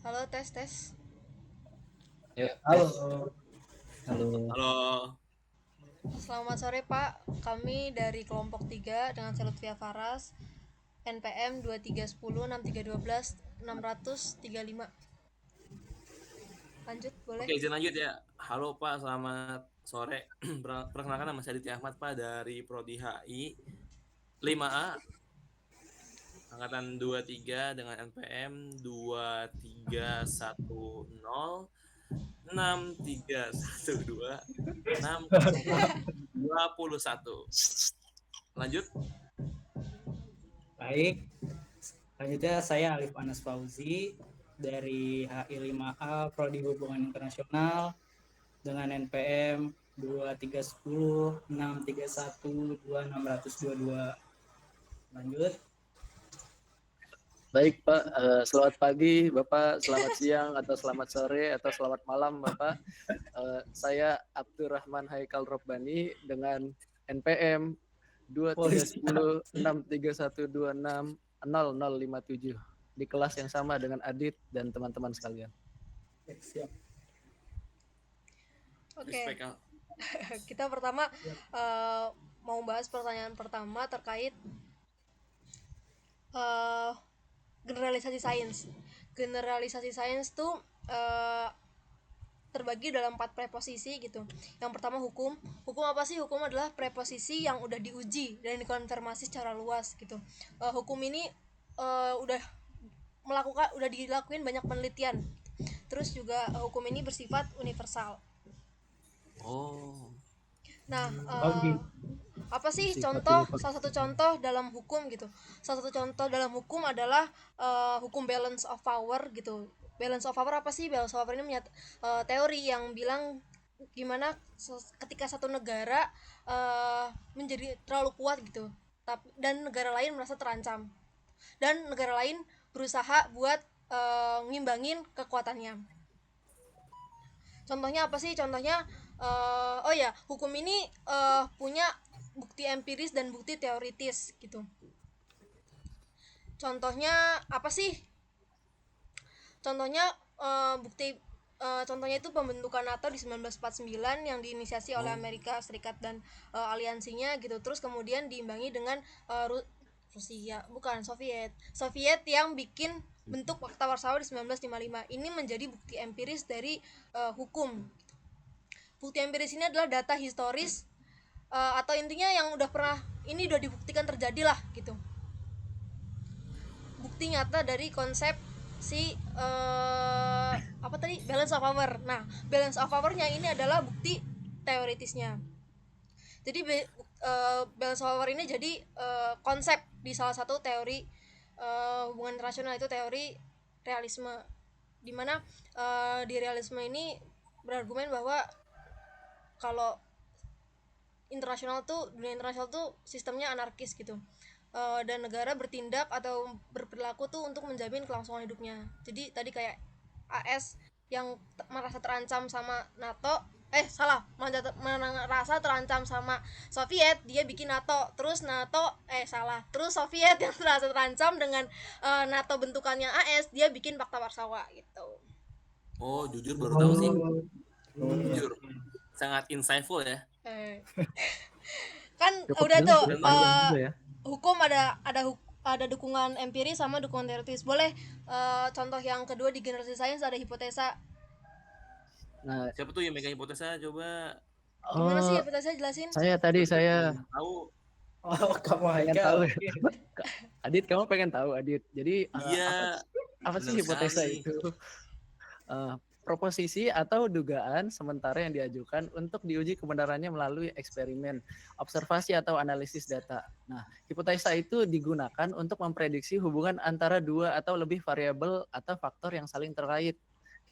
Halo, tes tes. Yuk, Halo, tes. Halo. Halo, Selamat sore Pak. Kami dari kelompok 3 dengan saya Lutfia Faras, NPM 2310 6312 635. Lanjut, boleh. oke izin lanjut ya. Halo Pak, selamat sore. Perkenalkan nama saya Aditya Ahmad Pak dari Prodi HI 5A angkatan 23 dengan NPM 2310 6312 621. Lanjut. baik. Selanjutnya saya Alif Anas Fauzi dari HI 5A Prodi Hubungan Internasional dengan NPM 2310 631 2622. Lanjut. Baik Pak, selamat pagi Bapak, selamat siang atau selamat sore atau selamat malam Bapak. Saya Abdurrahman Haikal Robbani dengan NPM 23106312600057 di kelas yang sama dengan Adit dan teman-teman sekalian. Siap. Oke, Respect, Kak. kita pertama mau bahas pertanyaan pertama terkait generalisasi sains. Generalisasi sains tuh terbagi dalam 4 preposisi gitu. Yang pertama hukum. Hukum apa sih? Hukum adalah preposisi yang udah diuji dan dikonfirmasi secara luas gitu. Hukum ini udah dilakuin banyak penelitian. Terus juga hukum ini bersifat universal. Oh, Nah, Gitu. apa sih Sifat contoh universal. salah satu contoh dalam hukum gitu? Salah satu contoh dalam hukum adalah hukum balance of power gitu. Balance of power apa sih? Balance of power ini teori yang bilang gimana ketika satu negara menjadi terlalu kuat gitu, dan negara lain merasa terancam, dan negara lain berusaha buat ngimbangin kekuatannya. Contohnya apa sih? Contohnya oh ya, hukum ini punya bukti empiris dan bukti teoritis gitu. Contohnya apa sih? Contohnya contohnya itu pembentukan NATO di 1949 yang diinisiasi oleh Amerika Serikat dan aliansinya gitu. Terus kemudian diimbangi dengan Rusia, bukan Soviet yang bikin bentuk Fakta Warsawa di 1955. Ini menjadi bukti empiris dari hukum. Bukti empiris ini adalah data historis atau intinya yang udah dibuktikan terjadi lah gitu. Bukti nyata dari konsep si apa tadi, balance of power. Nah, balance of powernya ini adalah bukti teoritisnya. Jadi balance of power ini jadi konsep di salah satu teori hubungan internasional, itu teori realisme, dimana di realisme ini berargumen bahwa kalau dunia internasional tuh sistemnya anarkis gitu, dan negara bertindak atau berperilaku tuh untuk menjamin kelangsungan hidupnya. Jadi tadi kayak AS yang merasa terancam sama NATO, merasa terancam sama Soviet, dia bikin NATO. Terus terus Soviet yang merasa terancam dengan NATO bentukannya AS, dia bikin Fakta Warsawa gitu. jujur baru tahu sih. Oh, Jujur, sangat insightful ya. Kan Cukup udah jelas tuh ya, panjang juga ya. hukum ada dukungan empiris sama dukungan teoritis. Boleh contoh yang kedua di generasi sains ada hipotesa. Nah, Siapa tuh yang megang hipotesa? Coba Gimana sih oh, hipotesa, jelasin? saya tahu. kamu pengen Haikal. tahu. Adit, kamu pengen tahu Adit. Jadi Iya, apa sih benar hipotesa sekali. itu? Proposisi atau dugaan sementara yang diajukan untuk diuji kebenarannya melalui eksperimen, observasi atau analisis data. Nah, hipotesa itu digunakan untuk memprediksi hubungan antara dua atau lebih variabel atau faktor yang saling terkait.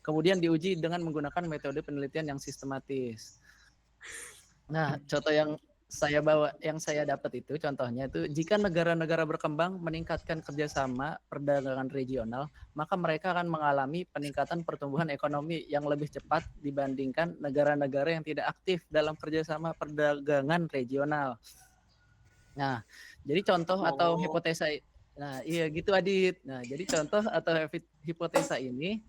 Kemudian diuji dengan menggunakan metode penelitian yang sistematis. Nah, contoh yang saya dapat itu contohnya itu jika negara-negara berkembang meningkatkan kerjasama perdagangan regional, maka mereka akan mengalami peningkatan pertumbuhan ekonomi yang lebih cepat dibandingkan negara-negara yang tidak aktif dalam kerjasama perdagangan regional. Nah, jadi contoh atau Oh, Nah, iya gitu Adit. Nah, jadi contoh atau hipotesa ini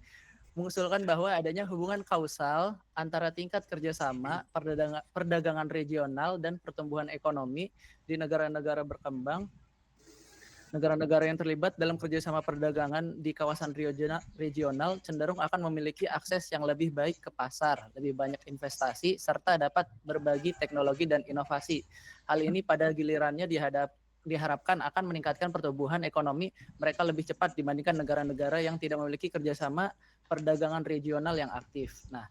mengusulkan bahwa adanya hubungan kausal antara tingkat kerjasama, perdagangan regional, dan pertumbuhan ekonomi di negara-negara berkembang. Negara-negara yang terlibat dalam kerjasama perdagangan di kawasan regional cenderung akan memiliki akses yang lebih baik ke pasar, lebih banyak investasi, serta dapat berbagi teknologi dan inovasi. Hal ini pada gilirannya diharapkan akan meningkatkan pertumbuhan ekonomi mereka lebih cepat dibandingkan negara-negara yang tidak memiliki kerjasama perdagangan regional yang aktif. Nah,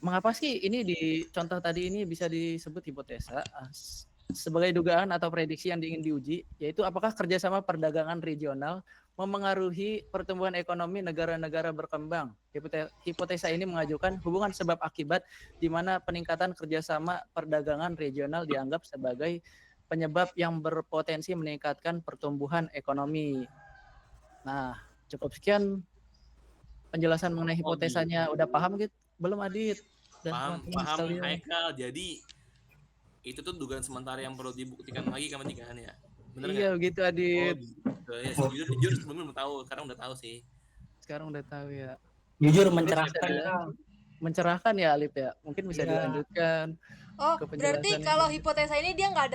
mengapa sih ini di contoh tadi ini bisa disebut hipotesa? Sebagai dugaan atau prediksi yang ingin diuji, yaitu apakah kerjasama perdagangan regional memengaruhi pertumbuhan ekonomi negara-negara berkembang. Hipotesa ini mengajukan hubungan sebab akibat di mana peningkatan kerjasama perdagangan regional dianggap sebagai penyebab yang berpotensi meningkatkan pertumbuhan ekonomi. Nah, cukup sekian penjelasan mengenai hipotesanya. Udah paham gitu? Belum Adit? Dan teman-teman Paham sekalian. Haikal. Jadi itu tuh dugaan sementara yang perlu dibuktikan lagi kan ya. Bener Iya nggak? begitu Oh Adit. gitu. Ya, jujur sebelumnya belum tahu, sekarang udah tahu sih. Sekarang udah tahu ya. Jujur Mungkin bisa mencerahkan, Kang. mencerahkan ya Alip ya. Mungkin bisa Iya. dilanjutkan Oh, ke berarti penjelasan kalau ini. hipotesa ini dia nggak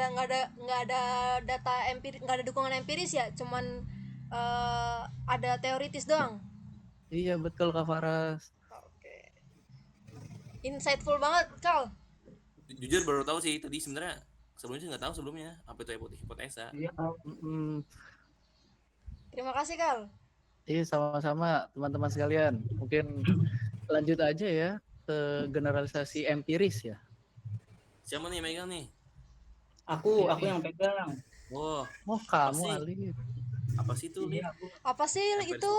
ada data empiris, nggak ada dukungan empiris ya, cuman ada teoritis doang. Iya betul Kak Faras. Oke. Insightful banget, Kal. Jujur baru tahu sih tadi sebenarnya, sebelumnya sih nggak tahu sebelumnya apa itu hipotesa. Iya, Kang. Terima kasih, Kal. Iya sama-sama teman-teman sekalian. Mungkin lanjut aja ya ke generalisasi empiris ya. Siapa nih yang megang nih? Aku yang pegang. Oh, Oh apa kamu sih? Alip. Apa sih itu, Lip? Iya, aku. Apa sih Empiris itu?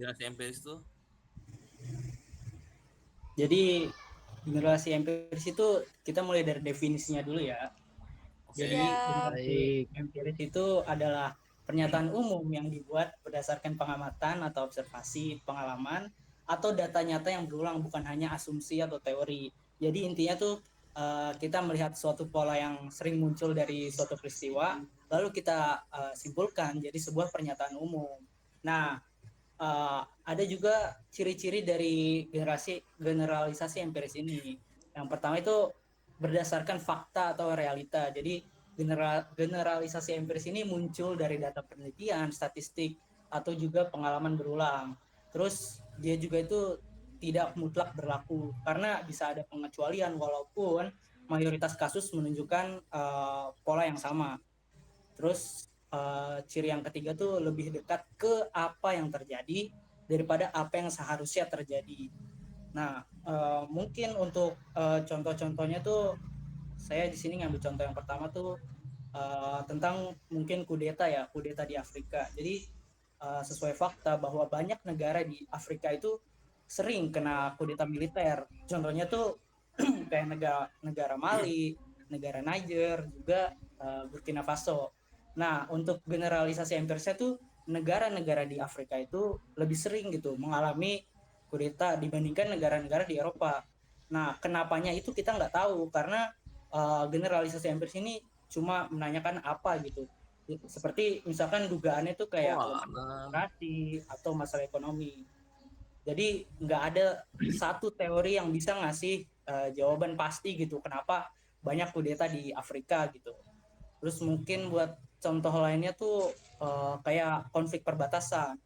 Generasi empiris tuh. Jadi generasi empiris itu kita mulai dari definisinya dulu ya. Oke. Jadi Siap. generasi empiris itu adalah pernyataan umum yang dibuat berdasarkan pengamatan atau observasi, pengalaman, atau data nyata yang berulang, bukan hanya asumsi atau teori. Jadi intinya tuh kita melihat suatu pola yang sering muncul dari suatu peristiwa, lalu kita simpulkan jadi sebuah pernyataan umum. Nah, ada juga ciri-ciri dari generalisasi empiris ini. Yang pertama itu berdasarkan fakta atau realita. Jadi generalisasi empiris ini muncul dari data penelitian, statistik, atau juga pengalaman berulang. Terus dia juga itu tidak mutlak berlaku karena bisa ada pengecualian walaupun mayoritas kasus menunjukkan pola yang sama. Terus ciri yang ketiga tuh lebih dekat ke apa yang terjadi daripada apa yang seharusnya terjadi. Nah, mungkin untuk contoh-contohnya tuh saya di sini ngambil contoh yang pertama tuh tentang mungkin kudeta di Afrika. Jadi sesuai fakta bahwa banyak negara di Afrika itu sering kena kudeta militer. Contohnya tuh kayak negara Mali, negara Niger, juga Burkina Faso. Nah, untuk generalisasi empirisnya tuh negara-negara di Afrika itu lebih sering gitu mengalami kudeta dibandingkan negara-negara di Eropa. Nah, kenapanya itu kita nggak tahu karena generalisasi empiris ini cuma menanyakan apa gitu. Seperti misalkan dugaannya tuh kayak demokrasi atau masalah ekonomi. Jadi nggak ada satu teori yang bisa ngasih jawaban pasti gitu kenapa banyak kudeta di Afrika gitu. Terus mungkin buat contoh lainnya tuh kayak konflik perbatasan.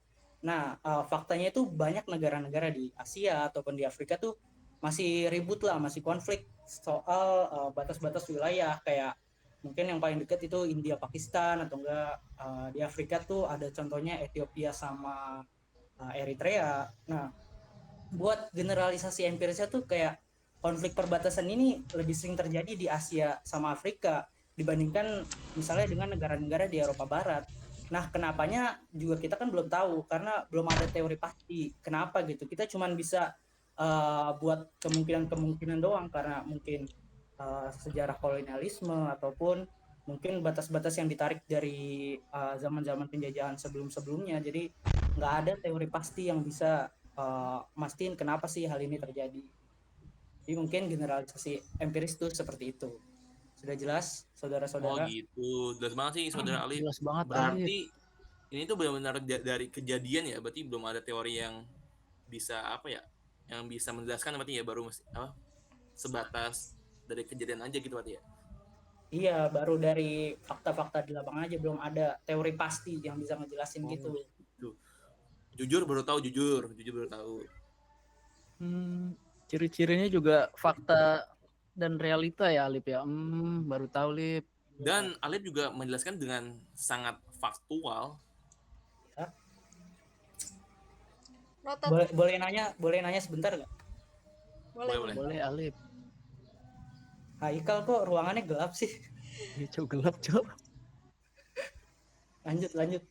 Nah, faktanya itu banyak negara-negara di Asia ataupun di Afrika tuh masih ribut lah, masih konflik soal batas-batas wilayah. Kayak mungkin yang paling dekat itu India Pakistan, atau enggak di Afrika tuh ada contohnya Ethiopia sama Eritrea. Nah, buat generalisasi empirisnya tuh kayak konflik perbatasan ini lebih sering terjadi di Asia sama Afrika dibandingkan misalnya dengan negara-negara di Eropa Barat. Nah, kenapanya juga kita kan belum tahu karena belum ada teori pasti kenapa gitu. Kita cuman bisa buat kemungkinan-kemungkinan doang karena mungkin sejarah kolonialisme ataupun mungkin batas-batas yang ditarik dari zaman-zaman penjajahan sebelum-sebelumnya. Jadi nggak ada teori pasti yang bisa mastiin kenapa sih hal ini terjadi. Jadi mungkin generalisasi empiris itu seperti itu. Sudah jelas, saudara-saudara? Oh gitu, jelas banget sih saudara Alif. Jelas banget Berarti ini tuh benar-benar dari kejadian ya, berarti belum ada teori yang bisa apa ya, yang bisa menjelaskan berarti ya, baru sebatas dari kejadian aja gitu berarti ya. Iya, baru dari fakta-fakta di lapangan aja, belum ada teori pasti yang bisa ngejelasin gitu. Tuh. Jujur baru tahu. Ciri-cirinya juga fakta dan realita ya, Lip ya. Baru tahu, Lip. Dan Alif juga menjelaskan dengan sangat faktual. Noted. Boleh nanya sebentar nggak? Boleh. Boleh, Alip. Haikal, kok ruangannya gelap sih? Iya, Cok, gelap, Cok. Lanjut.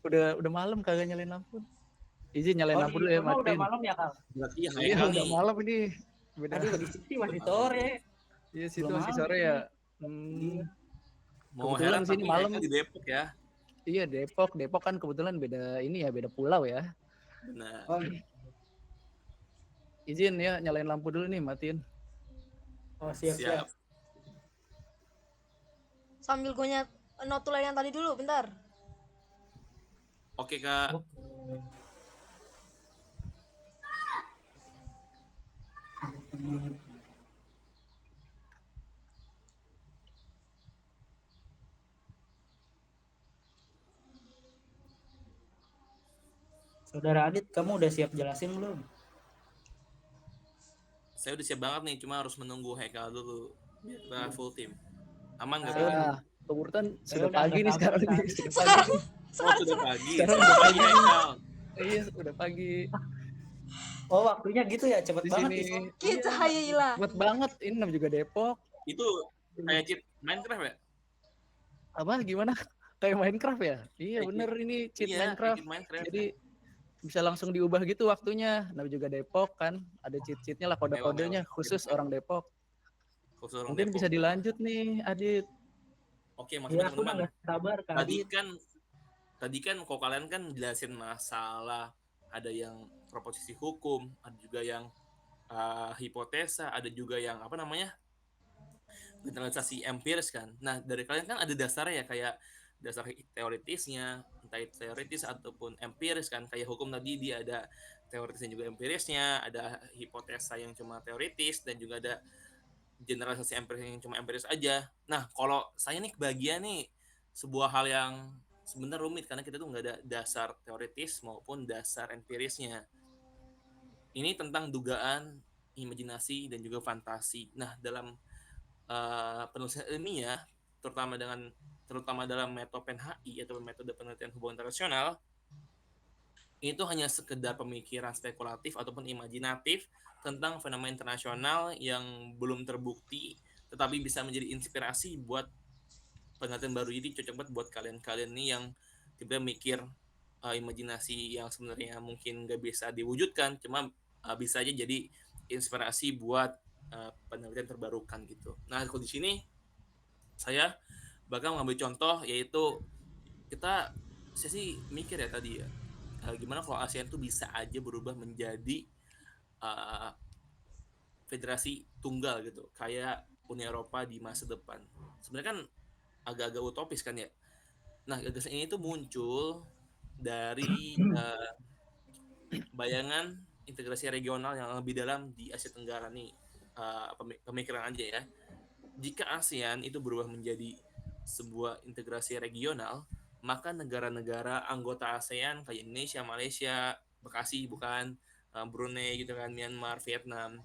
Udah malam kagak nyalain lampu. Izin nyalain lampu dulu ya, rumah udah matiin. malam ya, Kal? Berarti Iya, Haikal udah nih. malam ini. Beda. Aduh, di sini masih sore. Iya, situ belum masih malam sore ini. ya. Mau Kebetulan heran sini tapi malam. Haikal di Depok ya. Iya, Depok kan kebetulan beda ini ya, beda pulau ya. Benar. Oh, Izin ya, nyalain lampu dulu nih, matiin. siap. Sambil gue notulen yang tadi dulu, bentar. Oke, Kak. Saudara Adit, kamu udah siap jelasin belum? Saya udah siap banget nih, cuma harus menunggu Haikal dulu biar kita full team. Aman nggak, Saya Pak? Ah, kebetulan Saya sudah udah pagi nggak nih sekarang sabar, nih. Kak. Sudah pagi. Oh, sudah pagi. Sekarang Selamat udah pagi, pagi. Haikal. Iya, udah pagi. Oh, waktunya gitu ya, cepet Di banget sini. itu. Kita Haila. Buat banget. Ini namanya juga Depok. Itu kayak cheat Minecraft ya? Apa gimana? Kayak Minecraft ya? Iya, Kayak bener ini cheat Iya, Minecraft. cheat Minecraft. Jadi bisa langsung diubah gitu waktunya. Namanya juga Depok kan, ada cheat-cheatnya lah, kode-kodenya khusus orang Depok. Khusus orang Mungkin Depok. bisa dilanjut nih, Adit. Oke, maksudnya Iya, aku udah teman-teman. nggak sabar, Kak Tadi Adit. kan kok kalian kan jelasin masalah, ada yang proposisi hukum, ada juga yang hipotesa, ada juga yang apa namanya, generalisasi empiris kan. Nah, dari kalian kan ada dasarnya ya, kayak dasar teoritisnya, entah itu teoritis ataupun empiris kan. Kayak hukum tadi dia ada teoritisnya juga empirisnya, ada hipotesa yang cuma teoritis, dan juga ada generalisasi empiris yang cuma empiris aja. Nah, kalau saya nih kebagian nih sebuah hal yang sebenarnya rumit karena kita tuh nggak ada dasar teoritis maupun dasar empirisnya. Ini tentang dugaan, imajinasi, dan juga fantasi. Nah, dalam penulisan ilmiah, terutama dalam metode PENHI atau metode penelitian hubungan internasional, itu hanya sekedar pemikiran spekulatif ataupun imajinatif tentang fenomena internasional yang belum terbukti, tetapi bisa menjadi inspirasi buat penelitian baru. Jadi cocok banget buat kalian-kalian nih yang tiba-tiba mikir imajinasi yang sebenarnya mungkin nggak bisa diwujudkan, cuma bisa aja jadi inspirasi buat penelitian terbarukan gitu. Nah, kalau di sini saya bakal ngambil contoh, yaitu saya sih mikir ya tadi ya, gimana kalau ASEAN tuh bisa aja berubah menjadi federasi tunggal gitu, kayak Uni Eropa di masa depan. Sebenarnya kan agak-agak utopis kan ya. Nah, gagasan ini tuh muncul dari bayangan integrasi regional yang lebih dalam di Asia Tenggara nih. Pemikiran aja ya. Jika ASEAN itu berubah menjadi sebuah integrasi regional, maka negara-negara anggota ASEAN kayak Indonesia, Malaysia, Bekasi bukan, Brunei gitu kan, Myanmar, Vietnam,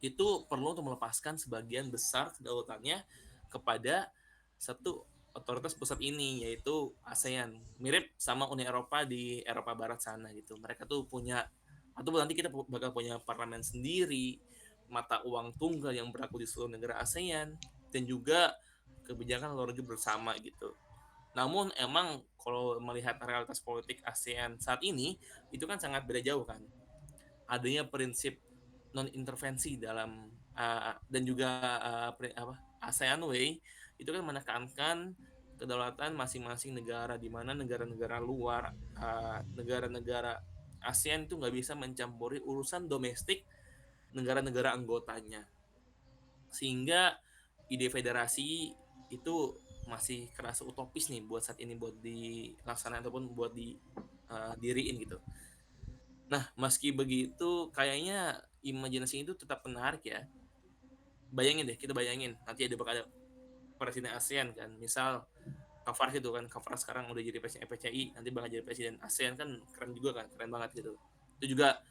itu perlu untuk melepaskan sebagian besar kedaulatannya kepada satu otoritas pusat ini, yaitu ASEAN. Mirip sama Uni Eropa di Eropa Barat sana gitu. Mereka tuh punya, atau nanti kita bakal punya parlemen sendiri, mata uang tunggal yang berlaku di seluruh negara ASEAN, dan juga kebijakan luar negeri bersama gitu. Namun emang kalau melihat realitas politik ASEAN saat ini, itu kan sangat beda jauh kan. Adanya prinsip non intervensi dalam dan juga ASEAN Way itu kan menekankan kedaulatan masing-masing negara, di mana negara-negara luar, negara-negara ASEAN itu nggak bisa mencampuri urusan domestik negara-negara anggotanya, sehingga ide federasi itu masih kerasa utopis nih buat saat ini, buat dilaksanakan ataupun buat diriin gitu. Nah, meski begitu kayaknya imajinasi itu tetap menarik ya. Bayangin deh, kita bayangin nanti bakal ada presiden ASEAN kan. Misal Kafar gitu kan, Kafar sekarang udah jadi presiden FPCI, nanti bakal jadi presiden ASEAN kan, keren juga kan, keren banget gitu. Itu juga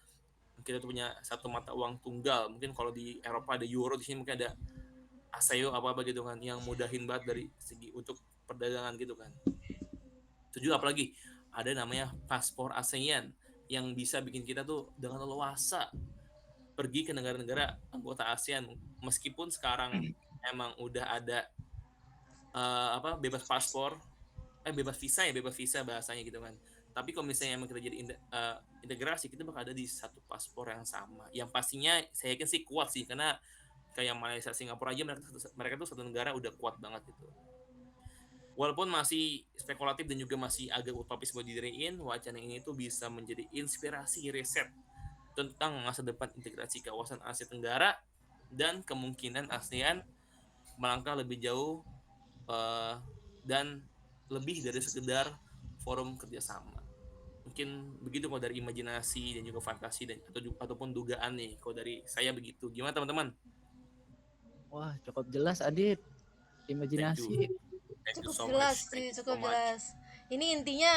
kita tuh punya satu mata uang tunggal. Mungkin kalau di Eropa ada euro, di sini mungkin ada ASEO apa gitu kan, yang mudahin banget dari segi untuk perdagangan gitu kan. Itu juga apalagi ada namanya paspor ASEAN yang bisa bikin kita tuh dengan leluasa pergi ke negara-negara anggota ASEAN, meskipun sekarang emang udah ada bebas paspor, bebas visa bahasanya gitu kan. Tapi kalau misalnya emang kita jadi integrasi, kita bakal ada di satu paspor yang sama. Yang pastinya saya yakin sih kuat sih, karena kayak Malaysia, Singapura aja mereka tuh satu negara udah kuat banget gitu. Walaupun masih spekulatif dan juga masih agak utopis buat didiriin, wacana ini tuh bisa menjadi inspirasi riset tentang masa depan integrasi kawasan Asia Tenggara dan kemungkinan ASEAN melangkah lebih jauh dan lebih dari sekedar forum kerjasama. Mungkin begitu kalau dari imajinasi dan juga fantasi ataupun dugaan nih. Kalau dari saya begitu. Gimana teman-teman? Wah, cukup jelas Adit. Thank you. Imajinasi. Thank you Cukup so jelas much. sih, Thank you so cukup much. jelas. Ini intinya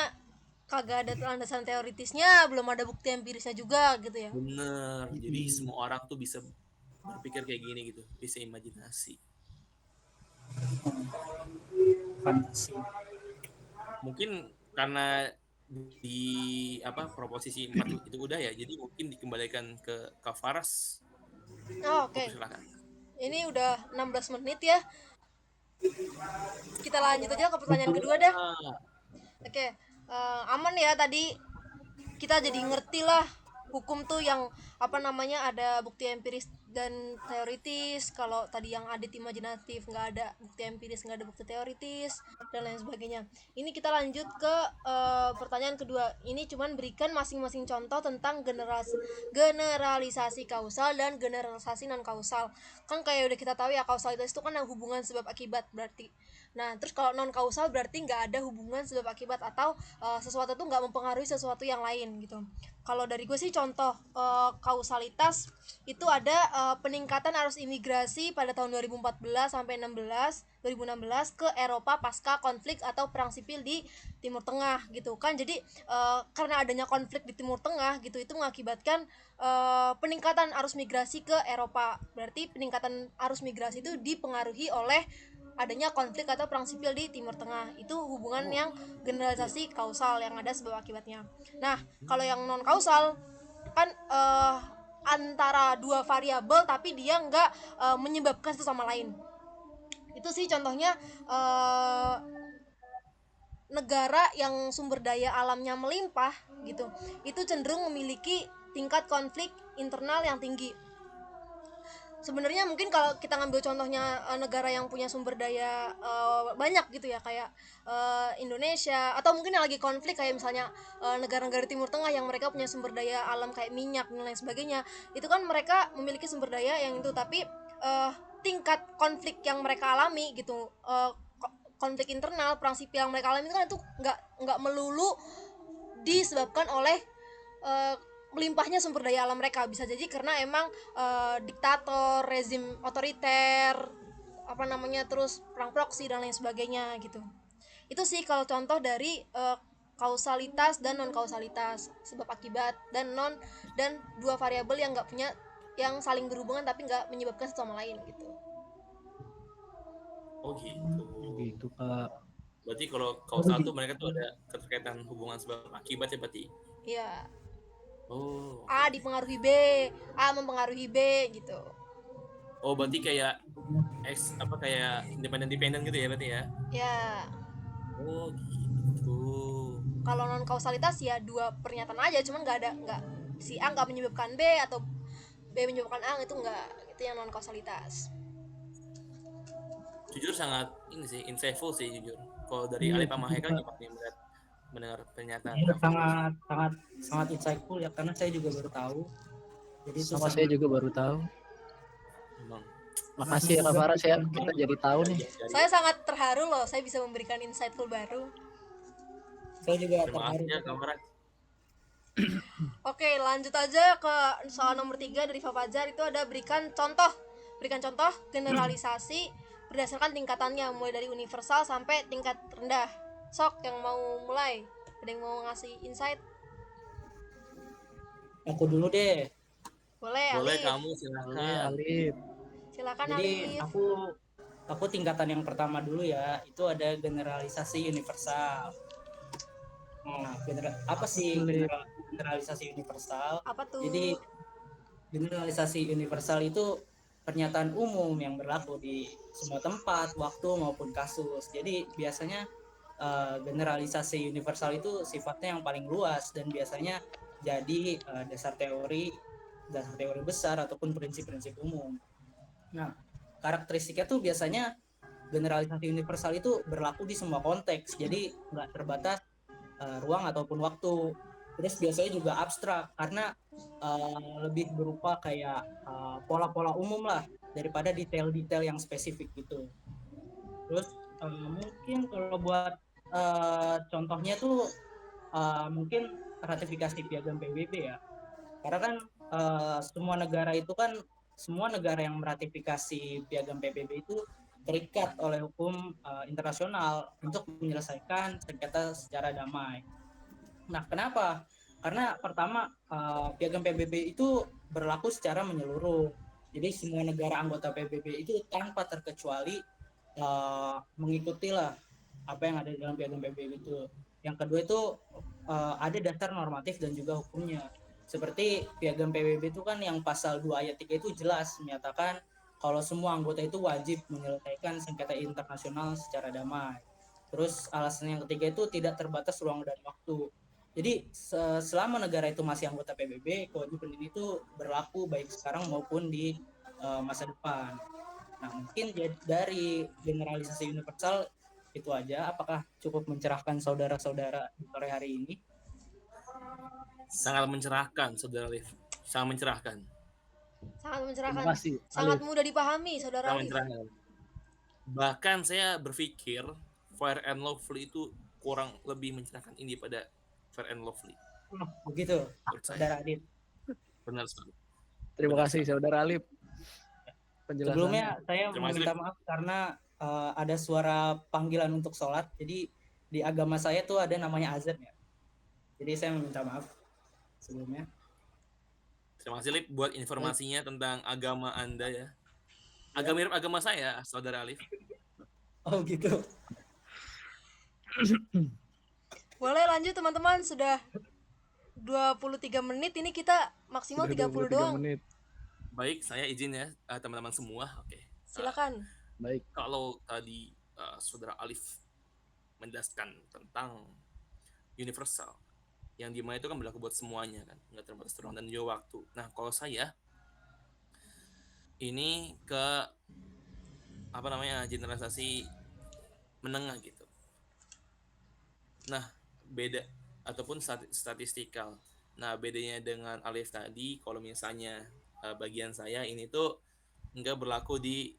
kagak ada landasan teoritisnya, belum ada bukti empirisnya juga gitu ya. Bener. Jadi semua orang tuh bisa berpikir kayak gini gitu. Bisa imajinasi. Fantasi. Mungkin karena di proposisi 4 itu udah ya, jadi mungkin dikembalikan ke Kak Faras. Oh, oke. Silakan. Ini udah 16 menit ya. Kita lanjut aja ke pertanyaan kedua dah. Oke, aman ya tadi kita jadi ngerti lah hukum tuh yang apa namanya ada bukti empiris dan teoritis. Kalau tadi yang adit imajinatif nggak ada bukti empiris, nggak ada bukti teoritis dan lain sebagainya. Ini kita lanjut ke pertanyaan kedua. Ini cuman berikan masing-masing contoh tentang generalisasi kausal dan generalisasi non kausal. Kan kayak udah kita tahu ya, kausalitas itu kan hubungan sebab akibat berarti. Nah, terus kalau non kausal berarti nggak ada hubungan sebab akibat atau sesuatu tuh nggak mempengaruhi sesuatu yang lain gitu. Kalau dari gue sih contoh kausalitas itu ada peningkatan arus imigrasi pada tahun 2014 sampai 2016 ke Eropa pasca konflik atau perang sipil di Timur Tengah gitu kan. Jadi karena adanya konflik di Timur Tengah gitu, itu mengakibatkan peningkatan arus migrasi ke Eropa. Berarti peningkatan arus migrasi itu dipengaruhi oleh adanya konflik atau perang sipil di Timur Tengah. Itu hubungan yang generalisasi kausal yang ada sebab akibatnya. Nah, kalau yang non kausal kan antara dua variabel tapi dia nggak menyebabkan satu sama lain. Itu sih contohnya negara yang sumber daya alamnya melimpah gitu, itu cenderung memiliki tingkat konflik internal yang tinggi. Sebenarnya mungkin kalau kita ngambil contohnya negara yang punya sumber daya banyak gitu ya, kayak Indonesia, atau mungkin yang lagi konflik kayak misalnya negara-negara Timur Tengah yang mereka punya sumber daya alam kayak minyak dan lain sebagainya, itu kan mereka memiliki sumber daya yang itu, tapi tingkat konflik yang mereka alami gitu, konflik internal perang sipil yang mereka alami itu kan itu nggak melulu disebabkan oleh melimpahnya sumber daya alam mereka. Bisa jadi karena emang diktator, rezim otoriter, terus perang proksi dan lain sebagainya gitu. Itu sih kalau contoh dari kausalitas dan non kausalitas, sebab akibat dan dua variabel yang nggak punya, yang saling berhubungan tapi nggak menyebabkan satu sama lain gitu. Oh gitu. Gitu Kak. Berarti kalau kausal tuh mereka tuh ada keterkaitan hubungan sebab akibat ya berarti. Iya. Oh. A dipengaruhi B, A mempengaruhi B gitu. Oh berarti kayak kayak independen gitu ya berarti ya? Ya. Oh gitu. Kalau non kausalitas ya dua pernyataan aja, cuman nggak si A nggak menyebabkan B atau B menyebabkan A, itu nggak, itu yang non kausalitas. Jujur sangat ini sih insightful sih jujur. Kalau dari Alif sama Haikal gimana nih mendengar pernyataan Iya, Kak Faras? sangat insightful ya, karena saya juga baru tahu. Jadi itu Sama saya juga baru tahu. Emang. Makasih ya Kak Faras ya, kita jadi tahu nih. Saya sangat terharu loh, saya bisa memberikan insightful baru. Saya juga Terima terharu. kasih ya Kak Faraj. Oke, lanjut aja ke soal nomor 3 dari Fafajar. Itu ada berikan contoh generalisasi berdasarkan tingkatannya, mulai dari universal sampai tingkat rendah. Sok, yang mau mulai? Ada yang mau ngasih insight? Aku dulu deh. Boleh, Boleh Alif. kamu Boleh, silakan. Alif. Silakan, Jadi Alif. aku tingkatan yang pertama dulu ya, itu ada generalisasi universal. Nah, apa sih generalisasi universal? Apa tuh? Jadi generalisasi universal itu pernyataan umum yang berlaku di semua tempat, waktu maupun kasus. Jadi biasanya generalisasi universal itu sifatnya yang paling luas dan biasanya jadi dasar teori besar ataupun prinsip-prinsip umum. Nah, karakteristiknya tuh biasanya generalisasi universal itu berlaku di semua konteks, jadi nggak terbatas ruang ataupun waktu. Terus biasanya juga abstrak karena lebih berupa kayak pola-pola umum lah daripada detail-detail yang spesifik gitu. Terus mungkin kalau buat contohnya tuh mungkin ratifikasi piagam PBB ya, karena kan semua negara yang meratifikasi piagam PBB itu terikat oleh hukum internasional untuk menyelesaikan sengketa secara damai. Nah, kenapa? Karena pertama piagam PBB itu berlaku secara menyeluruh. Jadi semua negara anggota PBB itu tanpa terkecuali mengikutilah apa yang ada di dalam piagam PBB itu. Yang kedua itu ada dasar normatif dan juga hukumnya. Seperti piagam PBB itu kan yang pasal 2 ayat 3 itu jelas menyatakan kalau semua anggota itu wajib menyelesaikan sengketa internasional secara damai. Terus alasan yang ketiga itu tidak terbatas ruang dan waktu. Jadi selama negara itu masih anggota PBB, kewajiban ini itu berlaku baik sekarang maupun di masa depan. Nah, mungkin dari generalisasi universal itu aja. Apakah cukup mencerahkan saudara-saudara di sore hari ini? Sangat mencerahkan, Saudara Alif. Sangat mencerahkan. Sangat mencerahkan. Terima kasih, Sangat Alif. mudah dipahami, Saudara Sangat Alif. mencerahkan. Bahkan saya berpikir Fair and Lovely itu kurang lebih mencerahkan ini pada Fair and Lovely. Begitu, Menurut saya. saudara Adit. Benar sekali. Terima Benar kasih sekali. Saudara Alif. Penjelasannya. Sebelumnya saya Terima kasih. meminta maaf karena ada suara panggilan untuk sholat. Jadi di agama saya tuh ada namanya azan ya. Jadi saya meminta maaf sebelumnya. Terima kasih Lip buat informasinya tentang agama Anda ya. Agak mirip agama saya, Saudara Alif. Oh gitu. Boleh lanjut teman-teman, sudah 23 menit, ini kita maksimal Sudah 30 23 doang. menit. Baik, saya izin ya teman-teman semua. Oke. Silakan. Baik. Kalau tadi Saudara Alif menjelaskan tentang universal, yang dimana itu kan berlaku buat semuanya kan, nggak terbatas ruang dan juga waktu. Nah, kalau saya ini ke apa namanya generalisasi menengah gitu. Nah, beda ataupun statistikal. Nah, bedanya dengan Alif tadi, kalau misalnya bagian saya ini tuh nggak berlaku di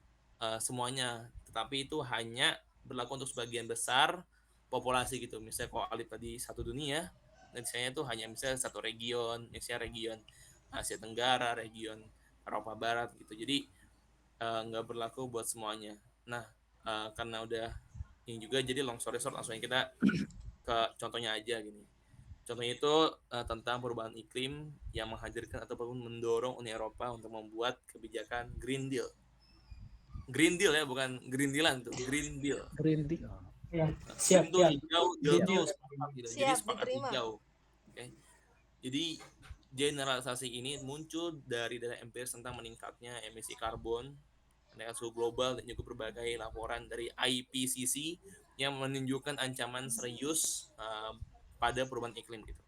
semuanya, tetapi itu hanya berlaku untuk sebagian besar populasi gitu. Misalnya kalau Alif tadi satu dunia, dan saya tuh hanya misalnya satu region, misalnya region Asia Tenggara, region Eropa Barat gitu. Jadi nggak berlaku buat semuanya. Nah, karena udah ini juga, jadi long story short langsung kita ke contohnya aja gini. Contohnya itu tentang perubahan iklim yang menghadirkan ataupun mendorong Uni Eropa untuk membuat kebijakan Green Deal. Green Deal ya, bukan Green Dealan tuh, Green Deal. Green Tea. Ya, Green tuh siap. hijau, deal tuh sepakat gitu. Jadi Siap, sepakat diterima. hijau. Oke. Jadi generalisasi ini muncul dari data empiris tentang meningkatnya emisi karbon, kenaikan suhu global, dan juga berbagai laporan dari IPCC yang menunjukkan ancaman serius pada perubahan iklim gitu.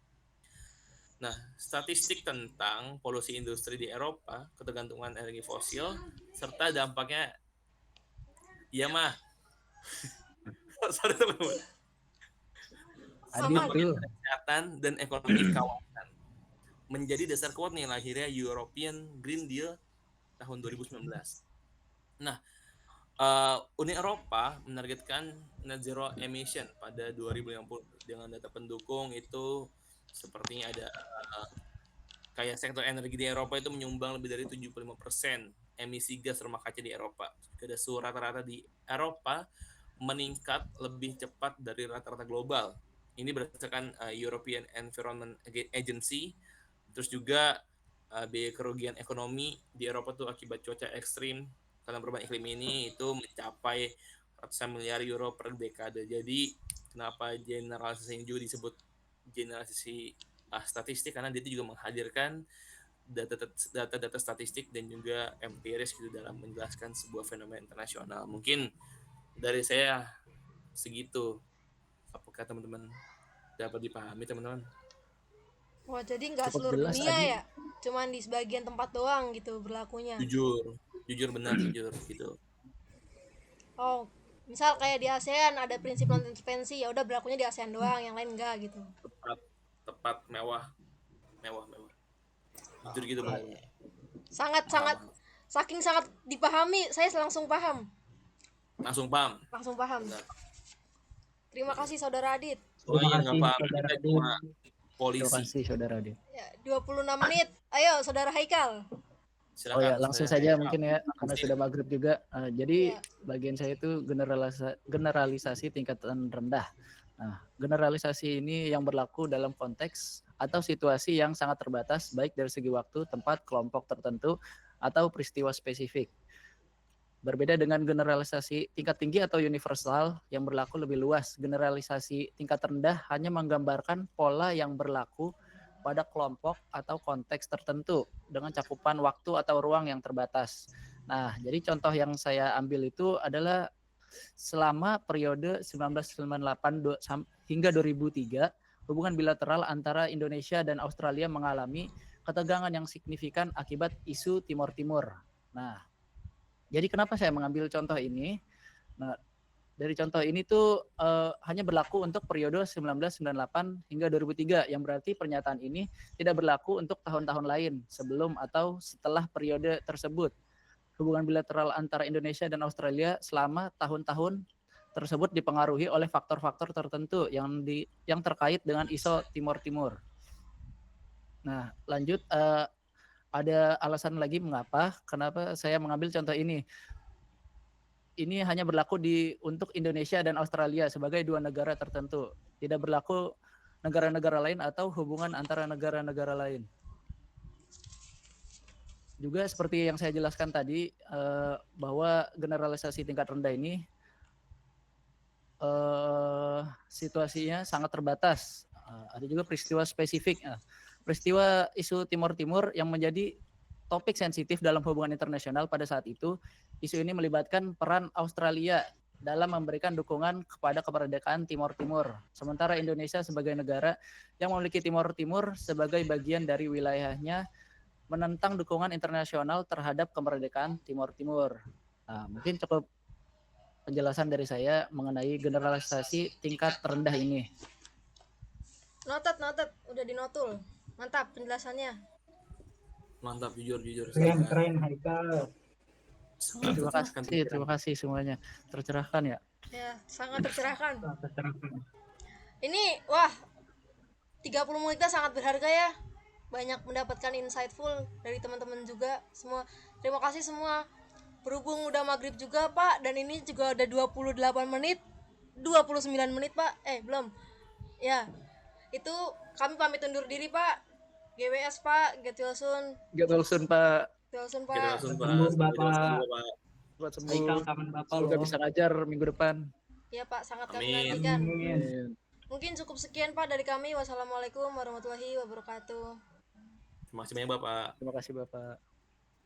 Nah, statistik tentang polusi industri di Eropa, ketergantungan energi fosil, serta dampaknya, ya mah, sorry teman-teman, Adit Aman. tuh. kesehatan dan ekonomi kawasan menjadi dasar kuat nih lahirnya European Green Deal tahun 2019. Nah, Uni Eropa menargetkan net zero emission pada 2050 dengan data pendukung itu sepertinya ada kayak sektor energi di Eropa itu menyumbang lebih dari 75% emisi gas rumah kaca di Eropa. Ada suhu rata-rata di Eropa meningkat lebih cepat dari rata-rata global. Ini berdasarkan European Environment Agency. Terus juga biaya kerugian ekonomi di Eropa tuh akibat cuaca ekstrim karena perubahan iklim ini itu mencapai ratusan miliar euro per dekade. Jadi kenapa generalisasi ini juga disebut generalisasi statistik karena dia itu juga menghadirkan data-data statistik dan juga empiris gitu dalam menjelaskan sebuah fenomena internasional. Mungkin dari saya segitu. Apakah teman-teman dapat dipahami teman-teman? Wah, jadi nggak Cukup seluruh jelas dunia Adi. ya, cuman di sebagian tempat doang gitu berlakunya. Jujur benar jujur gitu. Oh, misal kayak di ASEAN ada prinsip non intervensi, ya udah berlakunya di ASEAN doang, yang lain enggak gitu. Tepat tepat mewah mewah mewah. Jujur gitu bang. Sangat Paham. saking sangat dipahami, saya langsung paham. Langsung paham. Langsung paham. Benar. Terima kasih Saudara Adit. Oh Terima iya kasih nggak paham saudara kita Adi. cuma Terima polisi. kasih Saudara Adi. Ya, 26 menit. Ayo Saudara Haikal. Oh ya, Silakan. langsung saya saja mungkin ya, karena sudah maghrib juga. Jadi Ya. bagian saya itu generalisasi tingkatan rendah. Nah, generalisasi ini yang berlaku dalam konteks atau situasi yang sangat terbatas, baik dari segi waktu, tempat, kelompok tertentu, atau peristiwa spesifik. Berbeda dengan generalisasi tingkat tinggi atau universal yang berlaku lebih luas. Generalisasi tingkat rendah hanya menggambarkan pola yang berlaku pada kelompok atau konteks tertentu dengan cakupan waktu atau ruang yang terbatas. Nah, jadi contoh yang saya ambil itu adalah selama periode 1998 hingga 2003, hubungan bilateral antara Indonesia dan Australia mengalami ketegangan yang signifikan akibat isu Timor Timur. Nah, jadi kenapa saya mengambil contoh ini? Nah, dari contoh ini tuh hanya berlaku untuk periode 1998 hingga 2003, yang berarti pernyataan ini tidak berlaku untuk tahun-tahun lain sebelum atau setelah periode tersebut. Hubungan bilateral antara Indonesia dan Australia selama tahun-tahun tersebut dipengaruhi oleh faktor-faktor tertentu yang terkait dengan isu Timor Timur. Nah, lanjut ada alasan lagi kenapa saya mengambil contoh ini. Ini hanya berlaku untuk Indonesia dan Australia sebagai dua negara tertentu. Tidak berlaku negara-negara lain atau hubungan antara negara-negara lain. Juga seperti yang saya jelaskan tadi, bahwa generalisasi tingkat rendah ini situasinya sangat terbatas. Ada juga peristiwa spesifik. Peristiwa isu Timor Timur yang menjadi topik sensitif dalam hubungan internasional pada saat itu. Isu ini melibatkan peran Australia dalam memberikan dukungan kepada kemerdekaan Timor Timur. Sementara Indonesia sebagai negara yang memiliki Timor Timur sebagai bagian dari wilayahnya menentang dukungan internasional terhadap kemerdekaan Timor Timur. Nah, mungkin cukup penjelasan dari saya mengenai generalisasi tingkat rendah ini. Noted, udah dinotul. Mantap penjelasannya. Mantap jujur. Keren Haikal. Terima kasih semuanya. Tercerahkan ya. Ya, sangat tercerahkan. Tercerahkan. Ini wah 30 menitnya sangat berharga ya. Banyak mendapatkan insightful dari teman-teman juga semua. Terima kasih semua. Berhubung udah maghrib juga Pak, dan ini juga udah 28 menit 29 menit Pak. Belum. Ya, itu kami pamit undur diri Pak. GWS Pak, get well soon. Get well soon Pak. Get well soon Kita Pak. langsung Sembuh, Pak. Bapak. Cepat sembuh. Haikal kangen Bapak Semoga loh. bisa ngajar minggu depan. Ya Pak, sangat kami Amin. nantikan. Amin. Mungkin cukup sekian Pak dari kami. Wassalamualaikum warahmatullahi wabarakatuh. Terima kasih banyak Bapak. Terima kasih Bapak.